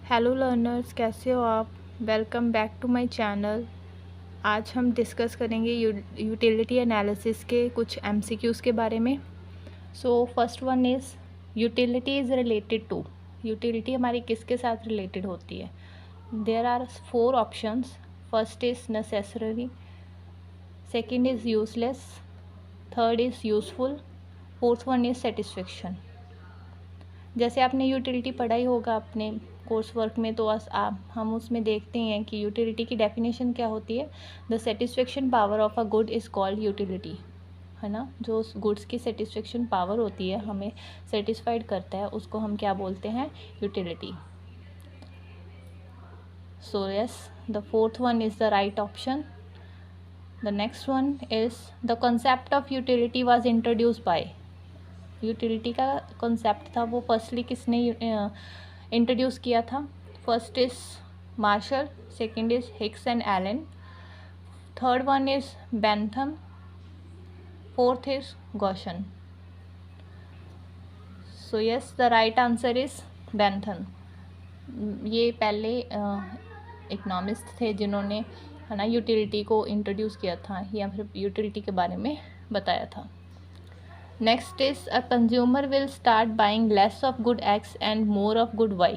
Hello learners, कैसे हो आप। Welcome back to my channel. आज हम डिस्कस करेंगे यूटिलिटी एनालिसिस के कुछ एमसीक्यूज़ के बारे में। So first one is utility is related to. Utility हमारी किसके साथ रिलेटेड होती है। There are 4 options. First is necessary, second is useless, third is useful, fourth one is satisfaction. जैसे आपने यूटिलिटी पढ़ा ही होगा अपने कोर्स वर्क में, तो हम उसमें देखते हैं कि यूटिलिटी की डेफिनेशन क्या होती है। The satisfaction power of a good is called utility, है ना। जो उस गुड्स की सेटिस्फेक्शन पावर होती है, हमें सेटिस्फाइड करता है, उसको हम क्या बोलते हैं, utility. So yes, the fourth one is the right option. The next one is the concept of utility was introduce by. Utility का कॉन्सेप्ट था वो फर्स्टली किसने इंट्रोड्यूस किया था। First is Marshall, second is Hicks and Allen, third one is Bentham, fourth is Gossen. So yes, the right answer is Bentham. ये पहले economist थे जिन्होंने, है ना, यूटिलिटी को इंट्रोड्यूस किया था या फिर यूटिलिटी के बारे में बताया था। Next is a consumer will start buying less of good X and more of good Y.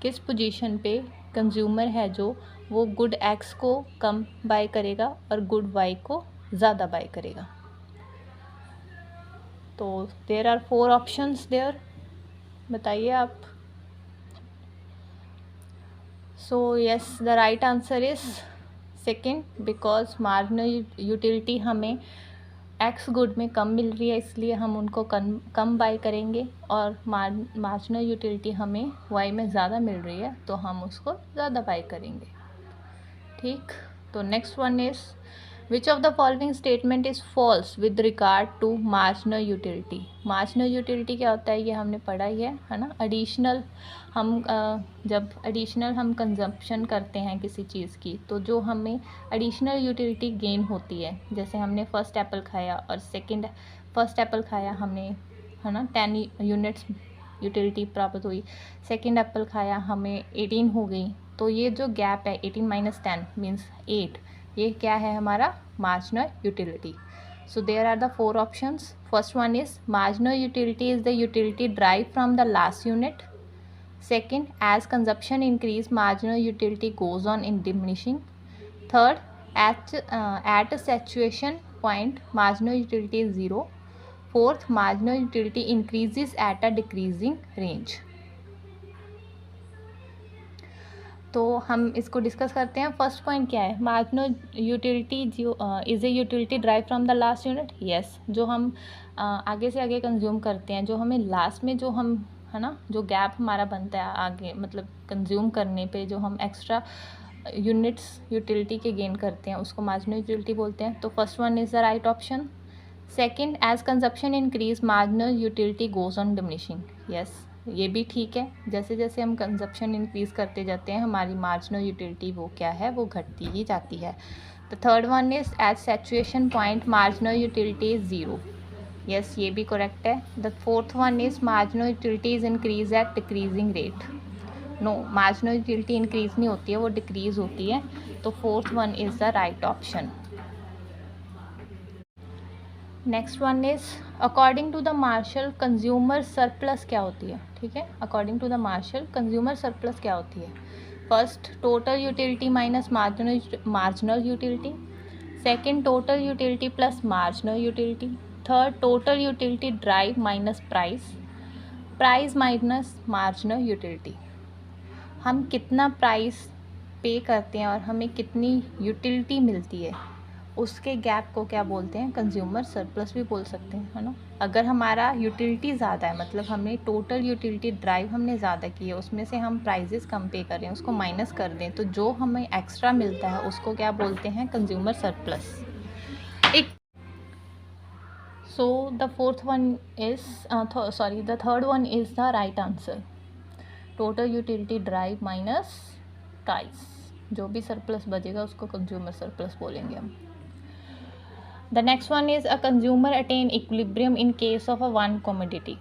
किस पोजीशन पे कंज्यूमर है जो वो गुड एक्स को कम बाय करेगा और गुड वाई को ज़्यादा बाय करेगा। तो देयर आर 4 ऑप्शंस देयर, बताइए आप। सो yes, the right answer is second, because marginal utility हमें एक्स गुड में कम मिल रही है, इसलिए हम उनको कम बाय करेंगे, और मार्जिनल यूटिलिटी हमें वाई में ज़्यादा मिल रही है तो हम उसको ज़्यादा बाय करेंगे। ठीक, तो next one is which of the following statement is false with regard to marginal utility. Marginal utility क्या होता है ये हमने पढ़ा ही है ना। एडिशनल, हम जब एडिशनल हम कंजम्पशन करते हैं किसी चीज़ की, तो जो हमें एडिशनल यूटिलिटी गेन होती है, जैसे हमने फर्स्ट एप्पल खाया और फर्स्ट एप्पल खाया हमने, है ना, 10 यूनिट्स यूटिलिटी प्राप्त हुई। सेकेंड एप्पल खाया हमें 18 हो गई, तो ये जो गैप है 18 - 10 मीन्स 8, ये क्या है हमारा marginal utility. So there are the 4 options. First one is marginal utility is the utility drive from the last unit. Second, as consumption increase marginal utility goes on in diminishing. Third, at a saturation point marginal utility is 0. Fourth, marginal utility increases at a decreasing range. तो हम इसको discuss करते हैं। First point क्या है, marginal utility जो is a utility drive from the last unit. Yes, जो हम आगे से आगे कंज्यूम करते हैं, जो हमें लास्ट में जो हम, है ना, जो गैप हमारा बनता है आगे, मतलब कंज्यूम करने पे जो हम एक्स्ट्रा यूनिट्स यूटिलिटी के गेन करते हैं, उसको मार्जिनल यूटिलिटी बोलते हैं। तो first one is the right option. Second, as consumption increase marginal utility goes on diminishing. Yes, ये भी ठीक है, जैसे जैसे हम कंजप्शन इंक्रीज़ करते जाते हैं हमारी मार्जिनल यूटिलिटी वो क्या है, वो घटती ही जाती है। The third one is at saturation point marginal utility is 0। Yes, ये भी करेक्ट है। The fourth one is marginal utility is increase at decreasing rate. No, marginal utility increase नहीं होती है, वो डिक्रीज़ होती है। तो fourth one is the right option. Next one is according to the Marshall consumer surplus क्या होती है। ठीक है, according to the Marshall consumer surplus क्या होती है। First, total utility minus marginal utility. Second, total utility plus marginal utility. Third, total utility drive minus price minus marginal utility. हम कितना प्राइस पे करते हैं और हमें कितनी यूटिलिटी मिलती है, उसके गैप को क्या बोलते हैं, कंज्यूमर सरप्लस भी बोल सकते हैं, है ना। अगर हमारा यूटिलिटी ज़्यादा है, मतलब हमने टोटल यूटिलिटी ड्राइव हमने ज़्यादा की है, उसमें से हम प्राइजेस कम पे करें, उसको माइनस कर दें, तो जो हमें एक्स्ट्रा मिलता है उसको क्या बोलते हैं, consumer surplus. So the fourth one is the third one is the right answer. Total utility drive minus price, जो भी सरप्लस बचेगा उसको कंज्यूमर सरप्लस बोलेंगे हम। The next one is a consumer attain equilibrium in case of a one commodity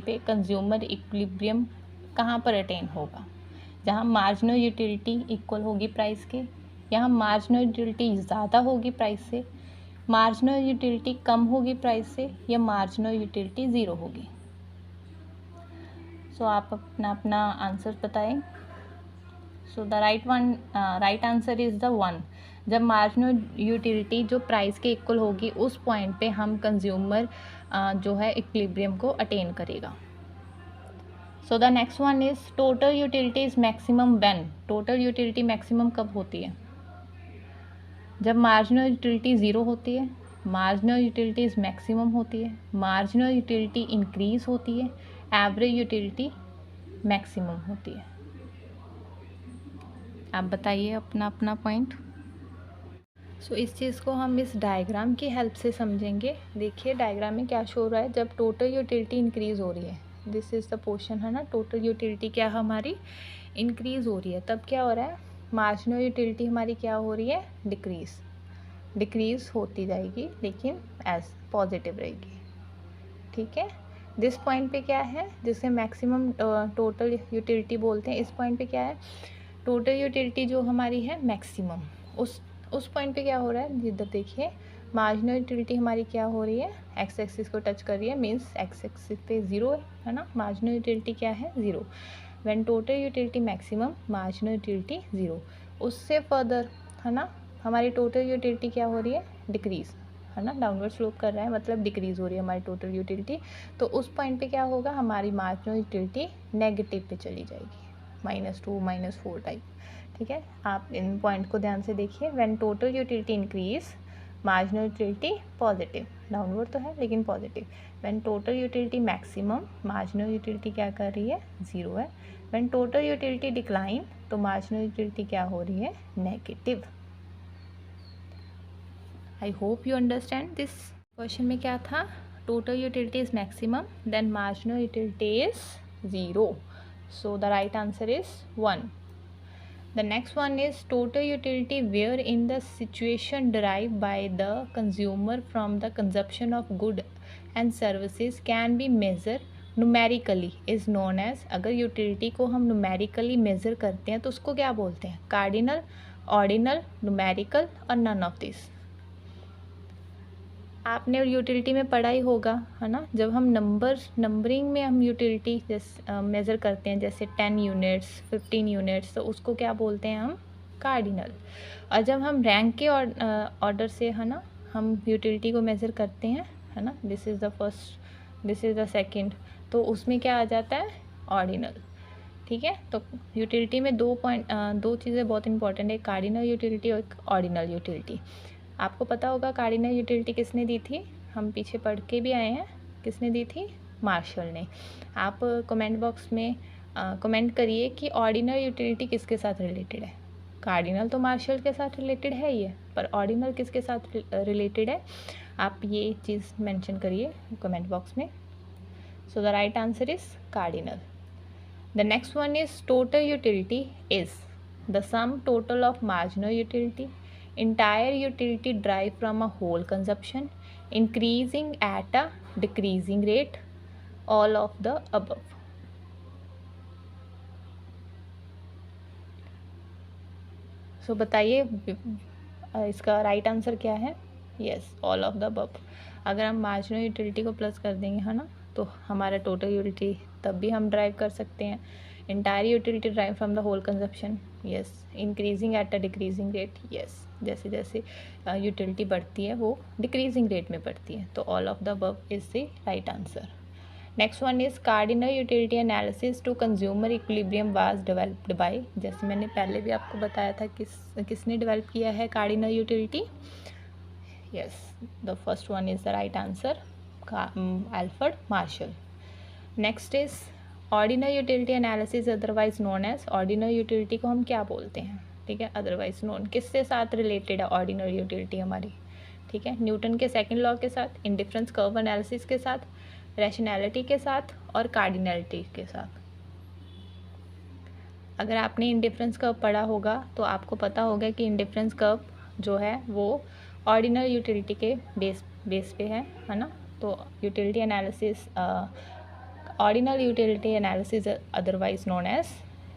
पे consumer equilibrium कहाँ पर attain होगा? जहाँ मार्जिनल यूटिलिटी इक्वल होगी प्राइस के, यहाँ मार्जिनल यूटिलिटी ज़्यादा होगी प्राइस से, मार्जिनल यूटिलिटी कम होगी प्राइस से, या मार्जिनल यूटिलिटी ज़ीरो होगी। सो आप अपना अपना आंसर बताएं। सो the right answer is the 1। जब मार्जिनल यूटिलिटी जो प्राइस के इक्वल होगी उस पॉइंट पे हम कंज्यूमर जो है इक्विलिब्रियम को अटेन करेगा। So the next one is total utility is maximum when. Total utility maximum कब होती है? जब मार्जिनल यूटिलिटी ज़ीरो होती है, मार्जिनल यूटिलिटी इज़ मैक्सिमम होती है, मार्जिनल यूटिलिटी इंक्रीज होती है, एवरेज यूटिलिटी मैक्सिमम होती है। आप बताइए अपना अपना पॉइंट। सो इस चीज़ को हम इस डायग्राम की हेल्प से समझेंगे। देखिए डायग्राम में क्या शो हो रहा है, जब टोटल यूटिलिटी इंक्रीज़ हो रही है, दिस इज़ द पोर्शन है ना, टोटल यूटिलिटी क्या हमारी इंक्रीज़ हो रही है, तब क्या हो रहा है, मार्जिनल यूटिलिटी हमारी क्या हो रही है, डिक्रीज़ होती जाएगी, लेकिन एज पॉजिटिव रहेगी। ठीक है, दिस पॉइंट पे क्या है, जिसे मैक्सिमम टोटल यूटिलिटी बोलते हैं, इस पॉइंट पे क्या है, टोटल यूटिलिटी जो हमारी है मैक्सिमम, उस पॉइंट पे क्या हो रहा है, इधर देखिए मार्जिनल यूटिलिटी हमारी क्या हो रही है, एक्स एक्सिस को टच कर रही है, मीन्स एक्स एक्सिस पे ज़ीरो है ना, मार्जिनल यूटिलिटी क्या है, zero. When total utility maximum, marginal utility zero. उससे फर्दर है ना, हमारी टोटल यूटिलिटी क्या हो रही है, डिक्रीज़ है ना, डाउनवर्ड स्लोप कर रहा है, मतलब डिक्रीज़ हो रही है हमारी टोटल यूटिलिटी। तो उस पॉइंट पे क्या होगा, हमारी मार्जिनल यूटिलिटी नेगेटिव पे चली जाएगी, -2 -4 टाइप। ठीक है, आप इन पॉइंट को ध्यान से देखिए। When total utility increase, marginal utility positive, downward तो है लेकिन positive. When total utility maximum, marginal utility क्या कर रही है, ज़ीरो है। व्हेन टोटल यूटिलिटी डिक्लाइन, तो मार्जिनल यूटिलिटी क्या हो रही है, negative. I hope you understand this. Question में क्या था, total utility is maximum, then marginal utility is zero. So the right answer is 1. The next one is total utility wherein the situation derived by the consumer from the consumption of good and services can be measured numerically is known as। अगर utility को हम numerically measure करते हैं तो उसको क्या बोलते हैं, कार्डिनल, ऑर्डिनल, न्यूमेरिकल और नन ऑफ दिस। आपने यूटिलिटी में पढ़ा ही होगा है ना, जब हम नंबरिंग में हम यूटिलिटी जैसे मेज़र करते हैं, जैसे 10 यूनिट्स 15 यूनिट्स, तो उसको क्या बोलते हैं हम, कार्डिनल। और जब हम रैंक के ऑर्डर से है ना हम यूटिलिटी को मेज़र करते हैं है ना, this is the first, this is the second, तो उसमें क्या आ जाता है, ऑर्डिनल। ठीक है, तो यूटिलिटी में दो चीज़ें बहुत इंपॉर्टेंट है, कार्डिनल यूटिलिटी और ऑर्डिनल यूटिलिटी। आपको पता होगा कार्डिनल यूटिलिटी किसने दी थी, हम पीछे पढ़ के भी आए हैं, किसने दी थी, मार्शल ने। आप कमेंट बॉक्स में कमेंट करिए कि ऑर्डिनल यूटिलिटी किसके साथ रिलेटेड है। कार्डिनल तो मार्शल के साथ रिलेटेड है ही है, पर ऑर्डिनल किसके साथ रिलेटेड है, आप ये चीज़ मेंशन करिए कमेंट बॉक्स में। सो the right answer is cardinal. The next one is total utility is the sum total of marginal utility, entire utility derived from a whole consumption, increasing at a decreasing rate, all of the above। सो बताइए इसका right answer क्या है, yes, all of the above. अगर हम marginal utility को plus कर देंगे है ना, तो हमारा टोटल यूटिलिटी तब भी हम ड्राइव कर सकते हैं। Entire utility drive from the whole consumption, yes. Increasing at a decreasing rate, yes. जैसे जैसे यूटिलिटी बढ़ती है वो डिक्रीजिंग रेट में बढ़ती है, तो all of the above is the right answer. Next one is cardinal utility analysis to consumer equilibrium was developed by. जैसे मैंने पहले भी आपको बताया था किसने डेवलप किया है cardinal utility, yes, the first one is the right answer, Alfred Marshall. Next is ordinal utility analysis otherwise known as. Ordinal utility को हम क्या बोलते हैं, ठीक है, अदरवाइज नोन, किससे साथ रिलेटेड है ऑर्डिनल यूटिलिटी हमारी, ठीक है, न्यूटन के सेकंड लॉ के साथ, इंडिफरेंस कर्व एनालिसिस के साथ, रैशनैलिटी के साथ और कार्डिनलिटी के साथ। अगर आपने इंडिफरेंस कर्व पढ़ा होगा तो आपको पता होगा कि इंडिफरेंस कर्व जो है वो ऑर्डिनल यूटिलिटी के बेस पे है ना। तो utility analysis ordinal utility analysis, otherwise known as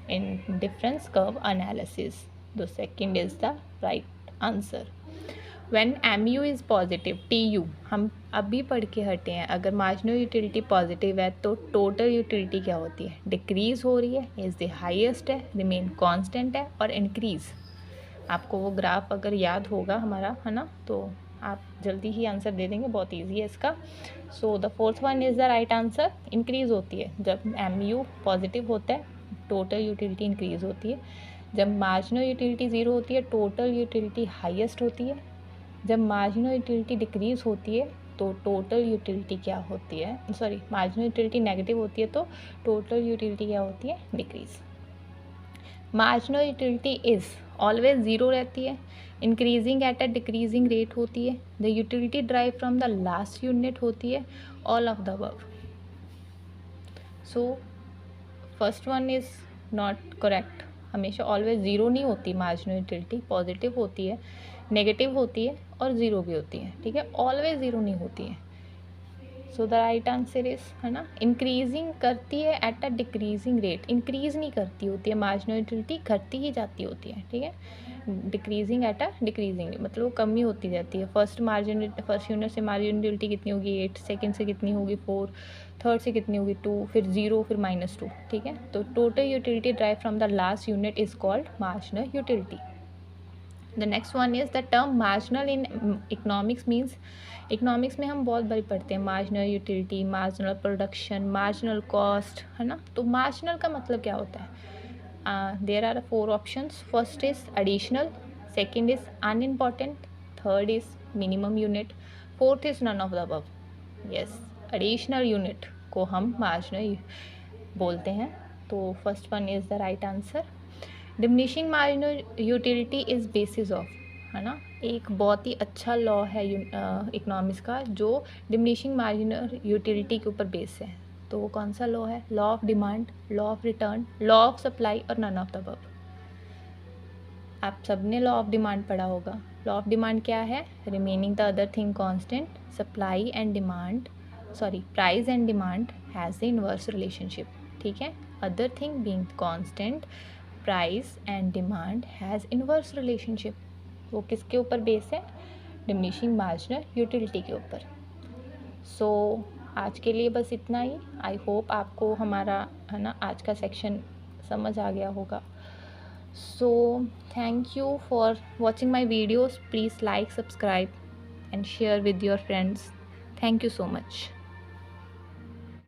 indifference curve analysis. The second is the right answer. When mu is positive, tu हम अभी पढ़ के हटे हैं, अगर मार्जिनल यूटिलिटी पॉजिटिव है तो टोटल यूटिलिटी क्या होती है, डिक्रीज़ हो रही है, इज़ द हाईएस्ट है, रिमेन कांस्टेंट है, और इंक्रीज़। आपको वो ग्राफ अगर याद होगा हमारा, है ना, तो आप जल्दी ही आंसर दे देंगे, बहुत इजी है इसका। So the fourth one is the right answer. Increase होती है जब mu पॉजिटिव होता है, टोटल यूटिलिटी इंक्रीज़ होती है। जब मार्जिनल यूटिलिटी ज़ीरो होती है, टोटल यूटिलिटी हाईएस्ट होती है। जब मार्जिनल यूटिलिटी डिक्रीज़ होती है तो टोटल यूटिलिटी क्या होती है, सॉरी, मार्जिनल यूटिलिटी नेगेटिव होती है तो टोटल यूटिलिटी क्या होती है, decrease. Marginal utility is always zero रहती है, increasing at a decreasing rate होती है, the utility drive from the last unit होती है, all of the above. So first one is not correct. हमेशा ऑलवेज ज़ीरो नहीं होती मार्जिनल यूटिलिटी, पॉजिटिव होती है, नेगेटिव होती है और ज़ीरो भी होती है, ठीक है, ऑलवेज ज़ीरो नहीं होती है। सो द राइट आंसर इज़, है ना, इंक्रीजिंग करती है eight a decreasing rate, increase नहीं करती होती है मार्जिनल यूटिलिटी, घटती ही जाती होती है, ठीक है। डिक्रीजिंग एट अ डिक्रीजिंग मतलब वो कमी होती जाती है। फर्स्ट यूनिट से मार्जिनल यूटिलिटी कितनी होगी 8, सेकेंड से कितनी होगी 4, थर्ड से कितनी होगी 2, फिर 0, फिर -2, ठीक है। तो total utility drive from the last unit is called marginal utility. The next one is the term marginal in economics means, economics में हम बहुत बारी पढ़ते हैं marginal utility, marginal production, marginal cost, है ना। तो मार्जिनल का मतलब क्या होता है, there are 4 options. First is additional, second is unimportant, third is minimum unit, fourth is none of the above. Yes, additional unit को हम मार्जिनल बोलते हैं। तो first one is the right answer. Diminishing marginal utility is basis of, है ना, एक बहुत ही अच्छा लॉ है इकोनॉमिक्स का जो डिमिनिशिंग मार्जिनल यूटिलिटी के ऊपर बेस है। तो वो कौन सा लॉ है, law of demand, law of return, law of supply और नन ऑफ द अबव। आप सबने लॉ ऑफ डिमांड पढ़ा होगा। लॉ ऑफ डिमांड क्या है, remaining the other thing constant, supply and demand, sorry, price and demand has the inverse relationship, ठीक है। Other thing being constant, price and demand has inverse relationship. वो किसके ऊपर base है, डिमिनिशिंग मार्जिनल यूटिलिटी के ऊपर। सो आज के लिए बस इतना ही। आई होप आपको हमारा, है ना, आज का सेक्शन समझ आ गया होगा। So thank you for watching my videos. Please like, subscribe and share with your friends. Thank you so much.